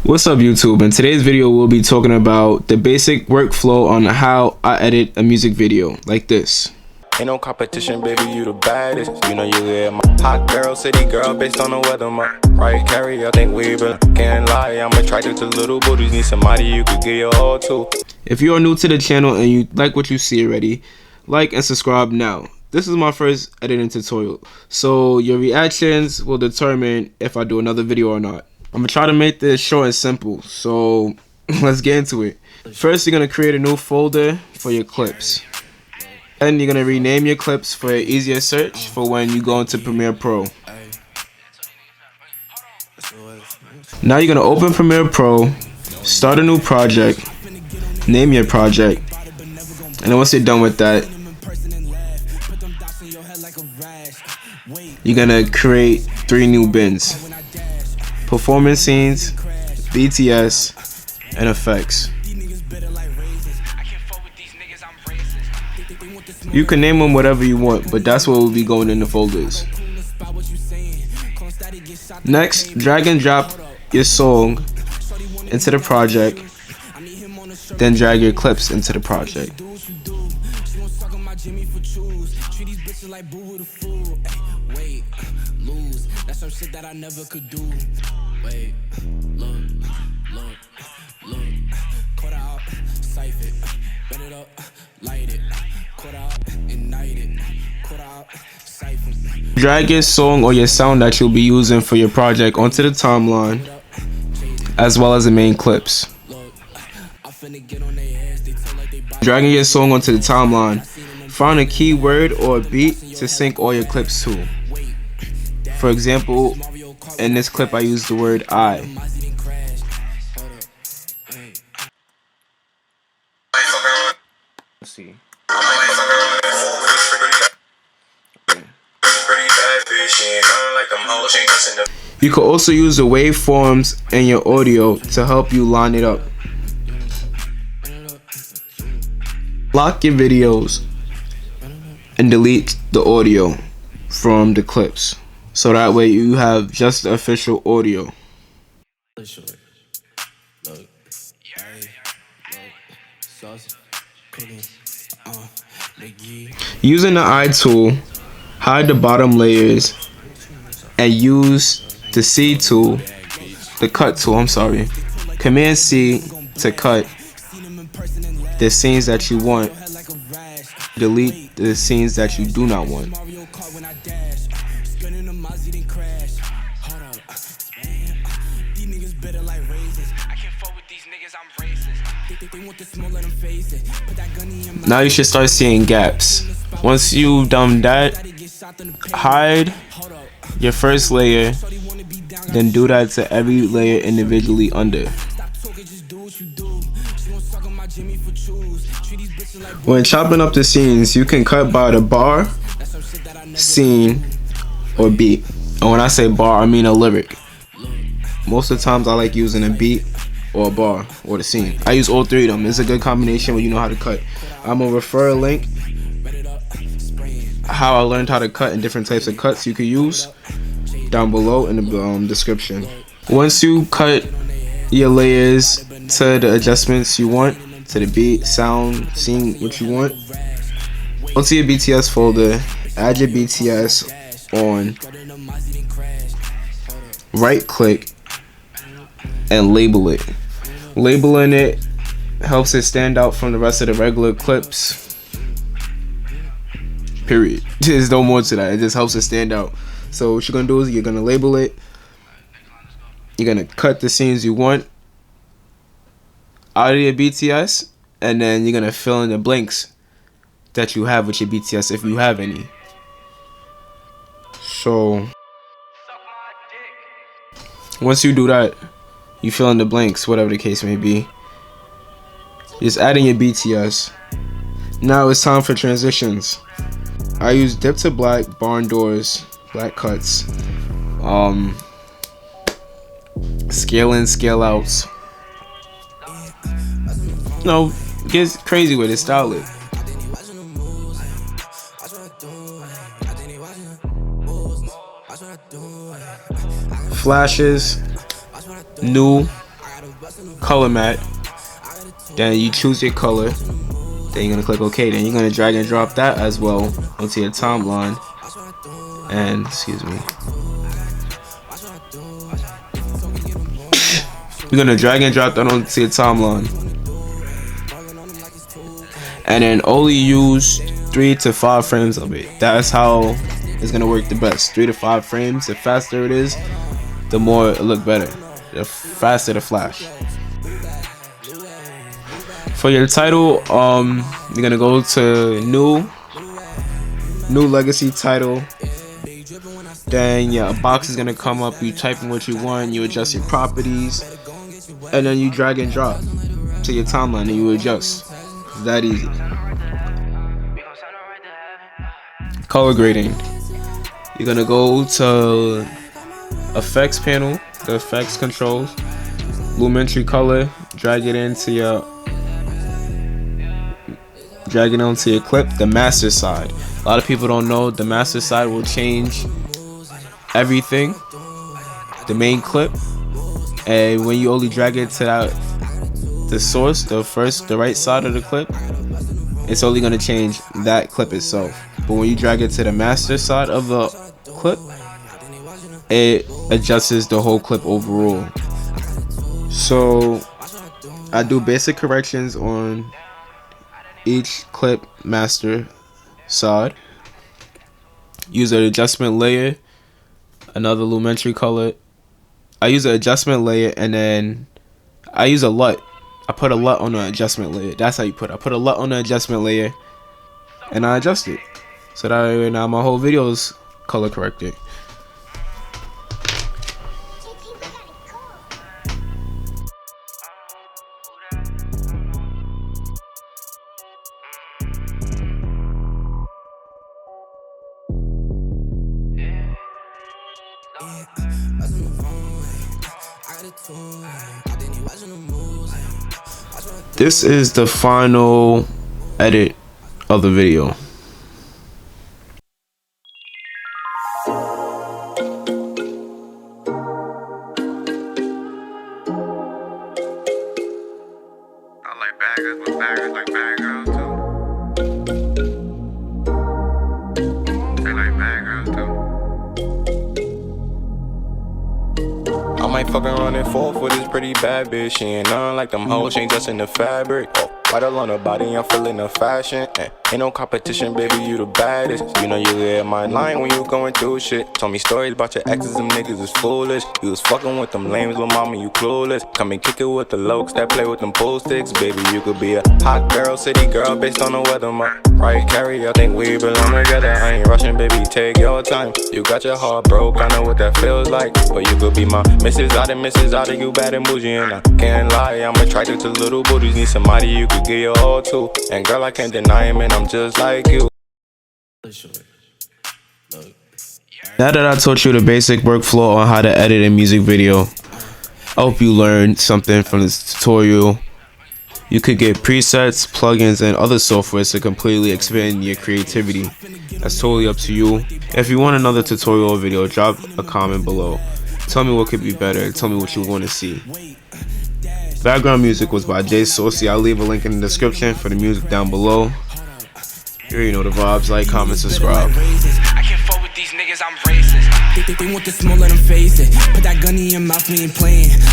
What's up YouTube? In today's video we'll be talking about the basic workflow on how I edit a music video like this. Ain't no competition, baby, you the baddest. You know you get my hot girl, city girl, based on the weather. My right carry, I think we been can't lie. I'm attracted to little booties, need somebody you could give your all to. If you are new to the channel and you like what you see already, like and subscribe now. This is my first editing tutorial, so your reactions will determine if I do another video or not. I'm gonna try to make this short and simple, so let's get into it. First, you're gonna create a new folder for your clips. Then you're gonna rename your clips for an easier search for when you go into Premiere Pro. Now you're gonna open Premiere Pro, start a new project, name your project, and then once you're done with that, you're gonna create 3 new bins: performance scenes, BTS, and effects. You can name them whatever you want, but that's what will be going in the folders. Next, drag and drop your song into the project, then drag your clips into the project. Drag your song or your sound that you'll be using for your project onto the timeline, as well as the main clips. Dragging your song onto the timeline, find a keyword or a beat to sync all your clips to. For example, in this clip I used the word I. Let's see. You can also use the waveforms in your audio to help you line it up. Lock your videos and delete the audio from the clips, so that way you have just the official audio. Using the eye tool, hide the bottom layers and use the C tool, the cut tool, Command C to cut the scenes that you want, delete the scenes that you do not want. Now you should start seeing gaps. Once you've done that, hide your first layer, then do that to every layer individually under. When chopping up the scenes, you can cut by the bar, scene, or beat. And when I say bar, I mean a lyric. Most of the times I like using a beat or a bar or the scene. I use all 3 of them. It's a good combination when you know how to cut. I'm gonna refer a link how I learned how to cut and different types of cuts you could use down below in the description. Once you cut your layers to the adjustments you want, to the beat, sound, scene, what you want, go to your BTS folder, add your BTS on, right click and label it. Labeling it helps it stand out from the rest of the regular clips. Period. There's no more to that. It just helps it stand out. So what you're gonna do is you're gonna label it. You're gonna cut the scenes you want out of your BTS, and then you're gonna fill in the blanks that you have with your BTS if you have any. So once you do that, you fill in the blanks, whatever the case may be. Just adding your BTS. Now it's time for transitions. I use dip to black, barn doors, black cuts, scale in, scale outs. No, it gets crazy with it, style it. Flashes, new, color matte. Then you choose your color. Then you're gonna click OK. Then you're gonna drag and drop that as well onto your timeline. And excuse me. You're gonna drag and drop that onto your timeline. And then only use 3 to 5 frames of it. That's how it's gonna work the best. 3 to 5 frames. The faster it is, the more it look better. The faster the flash. For your title, you're gonna go to new legacy title. Then a box is gonna come up. You type in what you want. You adjust your properties, and then you drag and drop to your timeline, and you adjust. It's that easy. Color grading. You're gonna go to effects panel, the effects controls, Lumetri color. Drag it onto your clip. The master side. A lot of people don't know the master side will change everything. The main clip, and when you only drag it to the source, the right side of the clip, it's only gonna change that clip itself. But when you drag it to the master side of the clip, it adjusts the whole clip overall. So I do basic corrections on each clip master side. Use an adjustment layer, another Lumetri color. I use an adjustment layer, and then I use a LUT. I put a LUT on the adjustment layer. That's how you put it. I put a LUT on the adjustment layer, and I adjust it. So that way now my whole video is color corrected. This is the final edit of the video. I like baggers, but baggers like bad girls too. They like bad girls too. I might fucking run and forth with this pretty bad bitch. She ain't none like them hoes, she ain't just in the fabric. Right along her body, I'm feeling the fashion. Ain't no competition, baby, you the baddest. You know you get my line when you going through shit. Told me stories about your exes, them niggas is foolish. You was fucking with them lames, but mama, you clueless. Come and kick it with the lokes that play with them pool sticks. Baby, you could be a hot girl, city girl, based on the weather, right, Carrie, I think we belong together. I ain't rushing, baby, take your time. You got your heart broke, I know what that feels like. But you could be my Mrs. Out of you bad and bougie. And I can't lie, I'm attracted to little booties. Need somebody you could give your all to. And girl, I can't deny him, and I'm just like you. Now that I taught you the basic workflow on how to edit a music video, I hope you learned something from this tutorial. You could get presets, plugins, and other softwares to completely expand your creativity. That's totally up to you. If you want another tutorial or video, drop a comment below. Tell me what could be better. Tell me what you want to see. Background music was by Jay Saucy. I'll leave a link in the description for the music down below. You already know the vibes. Like, comment, subscribe. I can't fuck with these niggas, I'm racist. They want the smoke, let them face it. Put that gun in your mouth, we ain't playing.